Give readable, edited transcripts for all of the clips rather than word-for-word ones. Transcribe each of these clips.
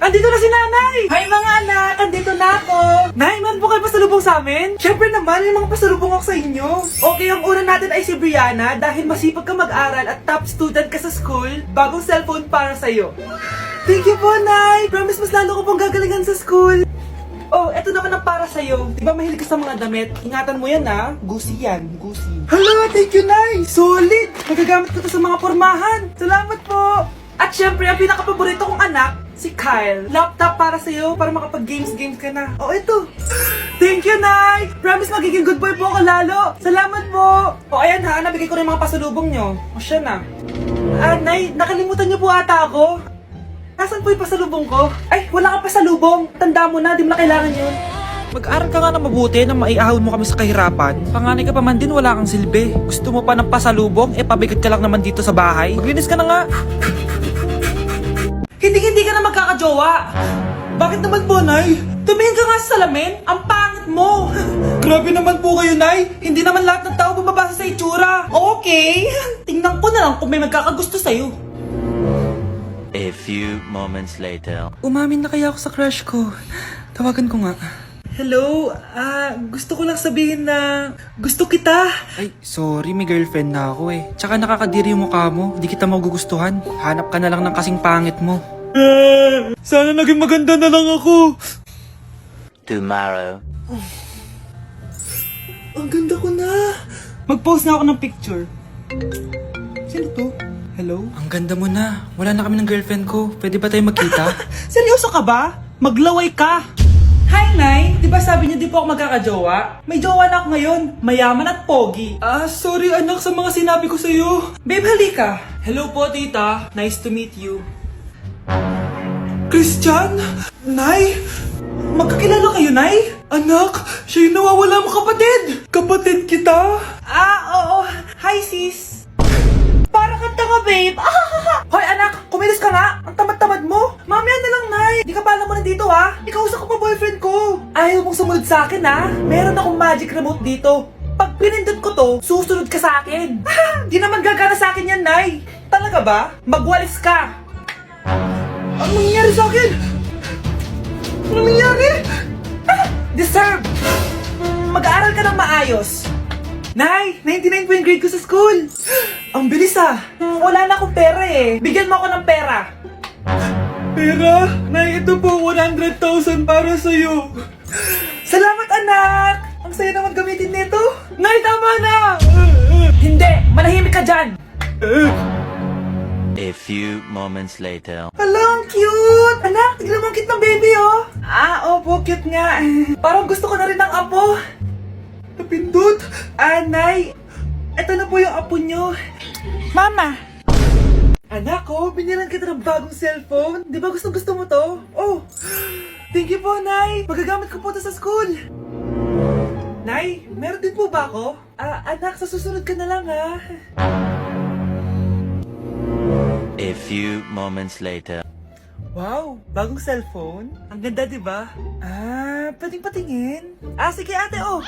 andito na si Nanay! Hi mga anak! Andito na ako! Nay, meron po kayo pasalubong sa amin? Siyempre naman, may mga pasalubong ako sa inyo. Okay, ang una natin ay si Brianna dahil masipag ka mag-aral at top student ka sa school. Bagong cellphone para sa'yo. Thank you po, Nay! Promise mas lalo ko pong gagalingan sa school. Oh, eto naman ang para sa'yo. Di ba mahilig ka sa mga damit? Ingatan mo yan, ha? Gucci yan, Gucci. Hala, thank you, Nay! Solid! Magagamit ko to sa mga pormahan. Salamat po! At syempre, ang pinaka-paborito kong anak, si Kyle. Laptop para sa'yo, para makapag-games ka na. Oh, ito! Thank you, Nay! Promise magiging good boy po ako lalo. Salamat po! O, ayan ha, nabigay ko na yung mga pasalubong nyo. O, siya na. Nay, nakalimutan niyo po ata ako. Nasaan po yung pasalubong ko? Ay, wala kang pasalubong. Tanda mo na, di mo na kailangan yun. Mag-aral ka nga na mabuti na maiahon mo kami sa kahirapan. Panganay ka pa man din, wala kang silbi. Gusto mo pa ng pasalubong? Pabigat ka lang naman dito sa bahay. Maglinis ka na nga. Hindi ka na magkakajowa. Bakit naman po, Nay? Tumingin ka nga sa salamin. Ang pangit mo. Grabe naman po kayo, Nay. Hindi naman lahat ng tao bumabasa sa itsura. Okay. Tingnan ko na lang kung may magkakagusto sa'yo. A few moments later. Umamin na kaya ako sa crush ko. Tawagan ko nga. Hello, gusto ko lang sabihin na gusto kita. Ay, sorry, may girlfriend na ako eh. Tsaka nakakadiri yung mukha mo, di kita magugustuhan. Hanap ka na lang ng kasing pangit mo. Sana naging maganda na lang ako. Tomorrow. Ang ganda ko na. Mag-post na ako ng picture. Sino to? Hello? Ang ganda mo na. Wala na kami ng girlfriend ko. Pwede ba tayo magkita? Seryoso ka ba? Maglaway ka. Hi, Nay! Di ba sabi niyo di po ako magkakajowa? May jowa na ako ngayon. Mayaman at pogi. Sorry anak sa mga sinabi ko sa'yo. Babe, halika. Hello po, tita. Nice to meet you. Christian? Nay? Magkakilala kayo, Nay? Anak, siya yung nawawala mo kapatid. Kapatid kita? Oo. Hi, sis. Para kang tanga, babe. Hoy, anak, kumilos ka nga. Ang tamad-tamad mo. Mamaya na lang, Nay. Di ka pa alam mo nandito, ha? Ikausap ko pa boyfriend ko. Ayaw mong sumunod sa akin, ha? Meron akong magic remote dito. Pag pinindot ko to, susunod ka sa akin. Di naman gagana sa akin yan, Nay. Talaga ba? Magwalis ka. Ano nangyayari sa akin? Ano nangyayari? Deserve. Mag-aaral ka ng maayos. Nay, 99 po yung grade ko sa school. Ang bilis wala na akong pera eh. Bigyan mo ako ng pera. Pera? Nay, ito po 100,000 para sa'yo. Salamat anak! Ang saya naman gamitin nito. Nay, tama na! Hindi, manahimik ka dyan. A few moments later. Hala, ang cute! Anak, tignan mo ang cute ng baby oh. Opo, cute nga. Parang gusto ko na rin ng apo. Napindot! Nay! Ito na po yung apo nyo. Mama! Anak ko, binilan kita ng bagong cellphone. Di ba gusto mo to? Oh! Thank you po, Nay! Magagamit ko po to sa school. Nay, meron din po ba ako? Anak, sa susunod ka na lang ha. A few moments later. Wow, bagong cellphone? Ang ganda, di ba? Pwedeng patingin? Sige ate, oh!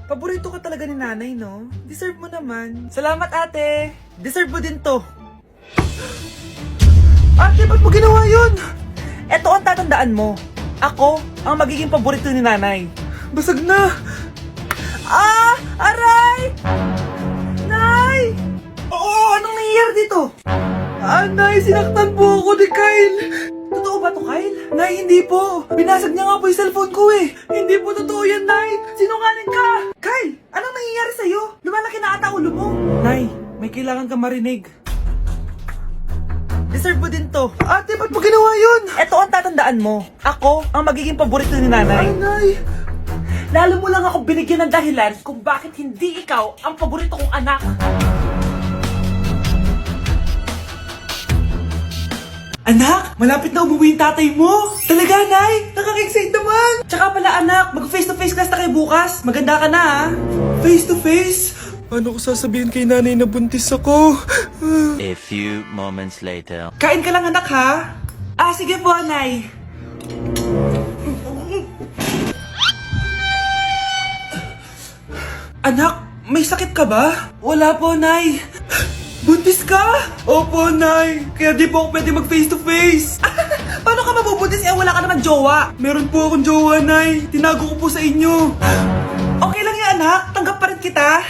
Paborito ka talaga ni nanay, no? Deserve mo naman. Salamat, ate! Deserve mo din to. Ate, ba't mo ginawa yun? Eto ang tatandaan mo. Ako ang magiging paborito ni nanay. Basag na! Aray! Nay! Oo, anong nangyayari dito? Nay, sinaktan po ako ni Kyle. Totoo ba to, Kyle? Nay, hindi po. Binasag niya nga po yung cellphone ko eh. Hindi po totoo yan, Nay. Sinungaling ka. Kyle, anong nangyayari sa'yo? Lumalaki na ata ulo mo. Nay, may kailangan ka marinig. Deserve mo din to. Ate, ba't mo ginawa yun? Eto ang tatandaan mo. Ako ang magiging paborito ni nanay. Ay, Nay. Lalo mo lang ako binigyan ng dahilan kung bakit hindi ikaw ang paborito kong anak. Anak, malapit na umuwi yung tatay mo. Talaga, Nay? Nakaka-excite naman. Tsaka pala, anak, mag-face-to-face class na kayo bukas. Maganda ka na, ha? Face-to-face? Paano ko sasabihin kay nanay na buntis ako? A few moments later. Kain ka lang, anak, ha? Sige po, Nay. Anak, may sakit ka ba? Wala po, Nay. Buntis ka? Opo, Nay. Kaya di po ako pwede mag face to face. Paano jowa. Meron po akong jowa, Nay. Tinago ko po sa inyo. Okay lang yan, anak. Tanggap pa rin kita.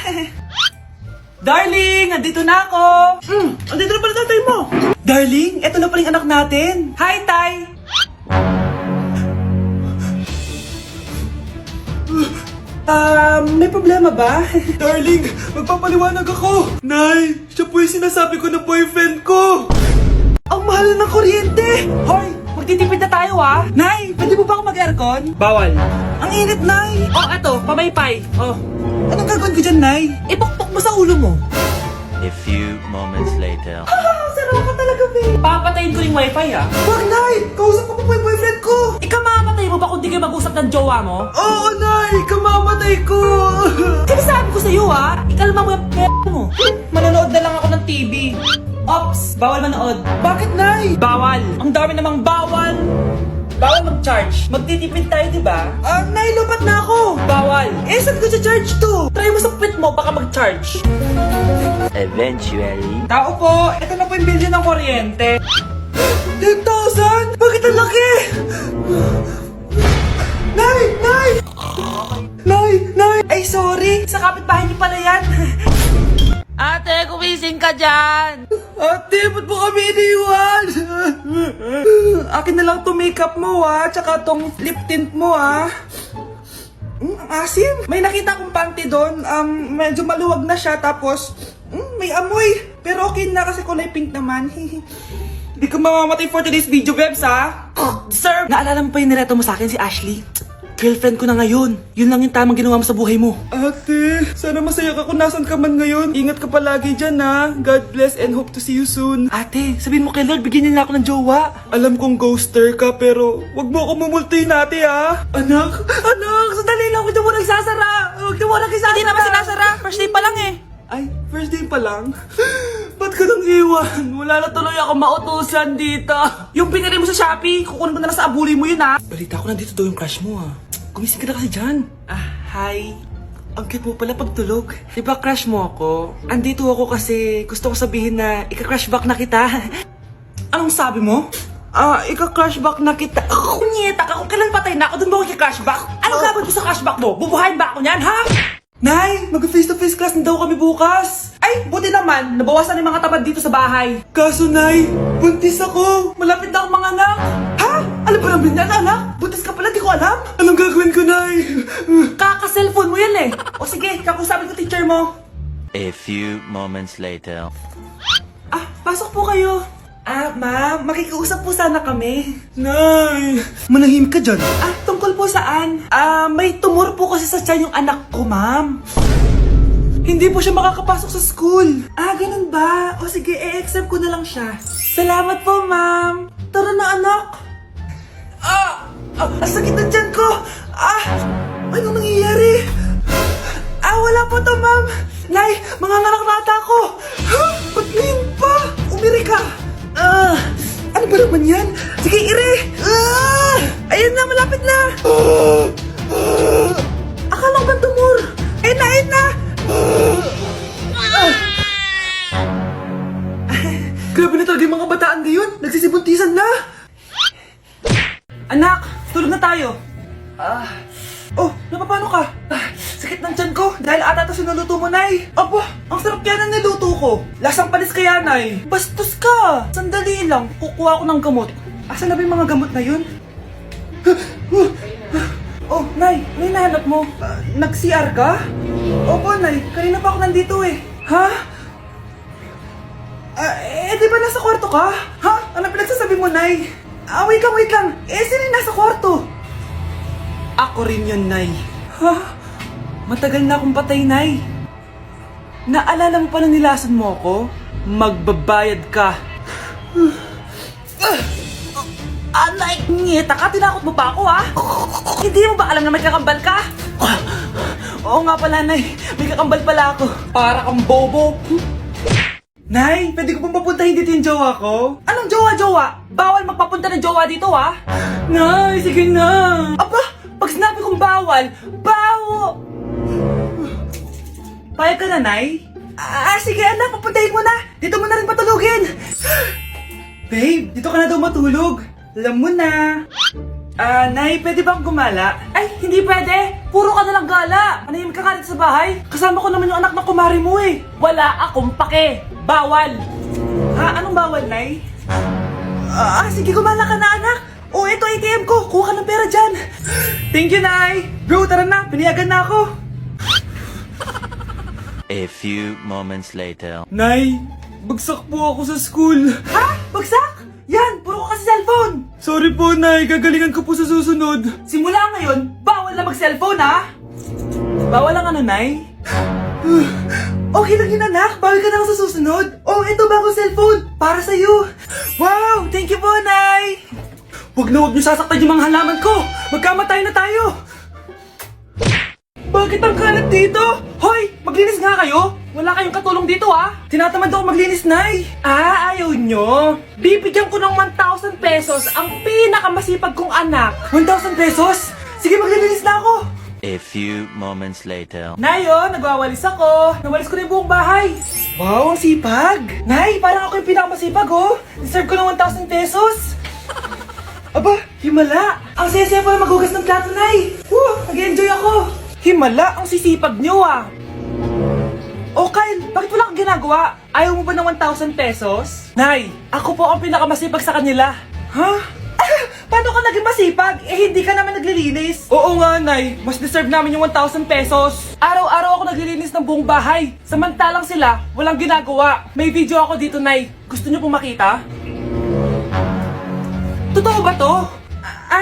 Darling, andito na ako. Andito na pala tatay mo. Darling, eto na pala yung anak natin. Hi, Tay. May problema ba? Darling, magpapaliwanag ako. Nay, siya po yung sinasabi ko na boyfriend ko. Ang mahal ng kuryente. Hoy, magtitipid na tayo ah. Nay, pwede mo ba ako mag-aircon? Bawal. Ang init, Nay. Oh, eto, pamaypay. Oh. Anong gagawin ko dyan, Nay? Ipokpok mo sa ulo mo. A few moments later. Sarap ka talaga, babe. Papatayin ko yung wifi, ah. Wag, Nay! Kausap ko pa po yung boyfriend ko. Ikaw mamamatay mo ba kung di kayo mag-usap ng jowa mo? Oo, Nay! Kamamatay ko! Sinasabi ko sa'yo, ah. Ikalma mo yung mo. Manonood na lang ako ng TV. Ops! Bawal manood. Bakit, Nay? Bawal. Ang dami namang bawal. Bawal mag-charge. Magtitipid tayo, di ba? Nay, lupat na ako. Bawal. Eh, saan ko charge to? Try mo sa puwit mo, baka mag-charge. Eventually. Tao po, ito na po yung bilhin ng kuryente. 10,000? Bakit ang laki? Nay! Nay! Nay! Nay! Ay, sorry. Sa kapitbahay niyo pala yan. Ate, kumising ka dyan! Ate, ba't mo kami iniwan? Akin na lang to makeup mo tsaka tong lip tint mo ang asim. May nakita akong panty doon, medyo maluwag na siya tapos may amoy. Pero okay na kasi kulay pink naman. Hindi ka mamamatay for today's video, Bebs Sir! Naalala mo pa yung nireto mo sa akin si Ashley? Girlfriend ko na ngayon. Yun lang yung tamang ginawa mo sa buhay mo. Ate, sana masaya ka kung nasan ka man ngayon. Ingat ka palagi dyan God bless and hope to see you soon. Ate, sabihin mo kay Lord, bigyan niya na ako ng jowa. Alam kong ghoster ka pero wag mo ako mumultuin ate Anak, sandali lang. Huwag na mo nagsasara. Huwag na mo nagsasara. Hindi naman sinasara. First day pa lang eh. Ay, first day pa lang? Ba't ka nang iwan? Wala na tuloy ako mautusan dito. Yung pinili mo sa Shopee, kukunin ko na lang sa abuli mo yun Balita ko nandito daw yung crush mo Gumising ka na kasi dyan. Hi. Ang cute mo pala pagtulog. Diba crush mo ako? Andito ako kasi gusto ko sabihin na ika-crush back na kita. Anong sabi mo? Ika-crush back na kita. Kunyeta ka, kung kailan patay na ako, dun ba ako ika-crush back? Anong gagawin ko sa crush back mo? Bubuhayin ba ako niyan, ha? Nay, mag-face-to-face class na daw kami bukas. Ay, buti naman, nabawasan yung mga tamad dito sa bahay. Kaso, Nay, buntis ako. Malapit na akong mga anak. Ha? Alam ba namin yan, anak? Buntis ka pala, di ko alam. Anong gagawin ko, Nay? Kaka-cellphone mo yan O sige, kakusapin ko teacher mo. A few moments later. Pasok po kayo. Ma'am, makikiusap po sana kami. Nay, manahim ka dyan. Tungkol po saan? May tumor po kasi sa tiyan yung anak ko, ma'am. Hindi po siya makakapasok sa school. Ganun ba? O sige, i-accept ko na lang siya. Salamat po, ma'am. Tara na, anak. Ang sakit ng tiyan ko. Anong nangyayari? Wala po to, ma'am. Nay, mga ngalak-rata ko. Ba't ngayon pa? Umiri ka. Ano ba naman yan? Sige, ire! Ayan na, malapit na! Akala ko ba tumor? Ayun na! Grabe na talaga yung mga bataan ngayon. Nagsisibuntisan na. Anak, tulog na tayo. Napapano ka? Sakit ng tiyan ko dahil ata ito sinuluto mo, Nay. Aba, ang sarap kaya ng niluto ko. Lasang panis kaya, Nay. Bastos ka. Sandali lang, kukuha ko ng gamot. Asan na ba yung mga gamot na yun? Nay, ano yung nahanap mo? Nag-CR ka? Opo, Nay. Kanina pa ako nandito Ha? Di ba nasa kwarto ka? Ha? Ano pinagsasabi mo, Nay? Wait lang. Sino yung nasa kwarto? Ako rin yun, Nay. Ha? Matagal na akong patay, Nay. Naalala mo pa na nilasan mo ako? Magbabayad ka. Nay, ngita ka, tinakot mo pa ako, Hindi mo ba alam na may kakambal ka? Oo nga pala, Nay. May kakambal pala ako. Para kang bobo. Nay, pwede ko pong papuntahin dito yung jowa ko? Anong jowa? Bawal magpapunta ng jowa dito, Nay, sige na. Aba, pag sinabi kong bawal, Payag ka na, Nay? Sige anak, papuntahin mo na. Dito mo na rin patulugin. Babe, dito ka na daw matulog. Alam mo na. Nay, pwede bang gumala? Ay, hindi pwede! Puro ka nalang gala! Manahimik ka nga dito sa bahay? Kasama ko naman yung anak ng kumari mo eh! Wala akong pake! Bawal! Anong bawal, Nay? Sige, gumala ka na, anak! Ito ATM ko! Kuha ka ng pera dyan! Thank you, Nay! Bro, tara na! Pinayagan na ako! A few moments later. Nay, bagsak po ako sa school. Ha? Bagsak? Yan, puro ka kasi cellphone. Sorry po, Nay. Gagalingan ko po sa susunod. Simula ngayon, bawal na mag-cellphone, ha? Bawal ang ano, Nay? Okay lang yun, anak. Bawal ka na lang sa susunod. Ito bagong cellphone. Para sa'yo. Wow, thank you po, Nay. Huwag niyo sasaktan yung mga halaman ko. Magkamatay na tayo. Bakit ang kalat dito? Hoy, maglinis nga kayo. Wala kayong katulong dito, ha? Tinatamad ako maglinis, Nay. Ayaw nyo. Bibigyan ko ng 1,000 pesos ang pinakamasipag kong anak. 1,000 pesos? Sige, maglilinis na ako. A few moments later. Nay, nagwawalis ako. Nawalis ko na yung buong bahay. Wow, ang sipag. Nay, parang ako yung pinakamasipag, oh. Deserve ko ng 1,000 pesos. Aba, himala. Ang saya-saya pala maghugas ng plato, Nay. Nag-enjoy ako. Himala, ang sisipag nyo, ah. Kyle, bakit wala kang ginagawa? Ayaw mo ba ng 1,000 pesos? Nay, ako po ang pinakamasipag sa kanila. Ha? Paano ka naging masipag? Hindi ka naman naglilinis. Oo nga, Nay. Mas deserve namin yung 1,000 pesos. Araw-araw ako naglilinis ng buong bahay. Samantalang sila, walang ginagawa. May video ako dito, Nay. Gusto niyo pong makita? Totoo ba to?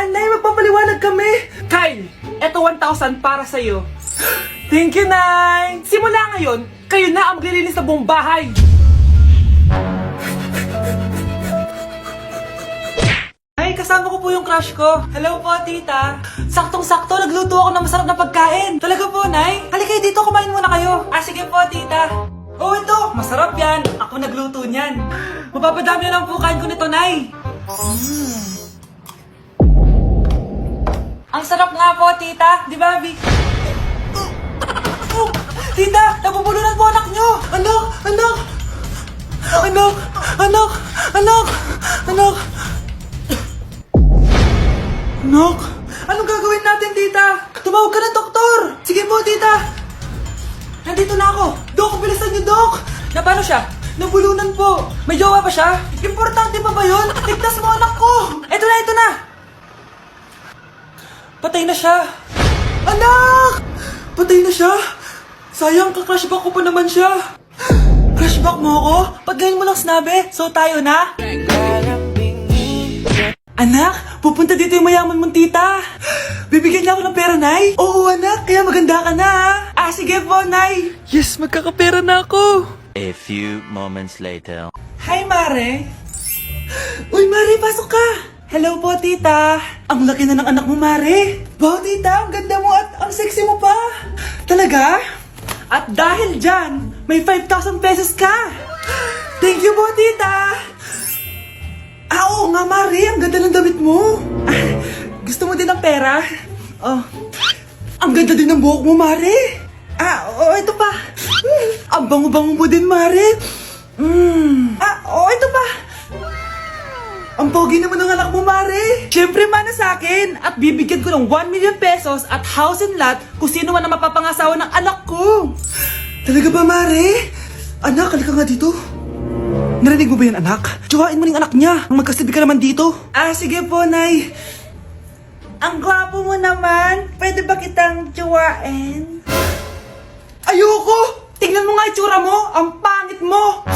Nay, magpapaliwanag kami. Kyle, eto 1,000 para sa'yo. Thank you, Nay. Simula ngayon, kayo na ang maglilinis ng buong bahay. Ay, kasama ko po yung crush ko. Hello po, tita. Saktong-sakto, nagluto ako ng masarap na pagkain. Talaga po, Nay? Halika dito, kumain muna kayo. Sige po, tita. Ito, masarap yan. Ako nagluto niyan. Mapapadami na lang po kain ko nito, Nay. Ang sarap nga po, tita. Di ba, Vic? Tita, nabubulunan po anak nyo. Anak! Anong gagawin natin, tita? Tumawag ka ng doktor. Sige po, tita. Nandito na ako. Dok, bilisan niyo, Dok. Na paano siya? Nabulunan po. May jowa pa siya? Importante pa ba yun? Tigtas mo anak ko. Ito na. Patay na siya. Anak! Patay na siya. Sayang, ka-crushback ko pa naman siya. Crushback mo ako? Pag ganyan mo lang sinabi, so tayo na? Anak, pupunta dito yung mayaman mong tita. Bibigyan niya ako ng pera, Nay? Oo, anak, kaya maganda ka na, ha? Sige po, Nay. Yes, magkakapera na ako. A few moments later. Hi, Mare. Uy, Mare, pasok ka. Hello po, tita. Ang laki na ng anak mo, Mare. Wow, tita, ang ganda mo at ang sexy mo pa. Talaga? At dahil dyan, may 5,000 pesos ka. Thank you po, tita. Oo nga, Mare. Ang ganda ng damit mo. Gusto mo din ng pera? Ang ganda din ng buhok mo, Mare. Ito pa. Ang bango-bango mo din, Mare. Ito pa. Ang pogi naman ng anak mo, Mare. Siyempre, mana sa akin. At bibigyan ko ng 1 million pesos at house and lot kung sino man ang mapapangasawa ng anak ko. Talaga ba, Mare? Anak, halika nga dito. Narinig mo ba yan, anak? Tsuwain mo ning anak niya. Magkasibig ka naman dito. Sige po, Nay. Ang gwapo mo naman. Pwede ba kitang tsuwain? Ayoko! Tingnan mo nga itsura mo. Ang pangit mo.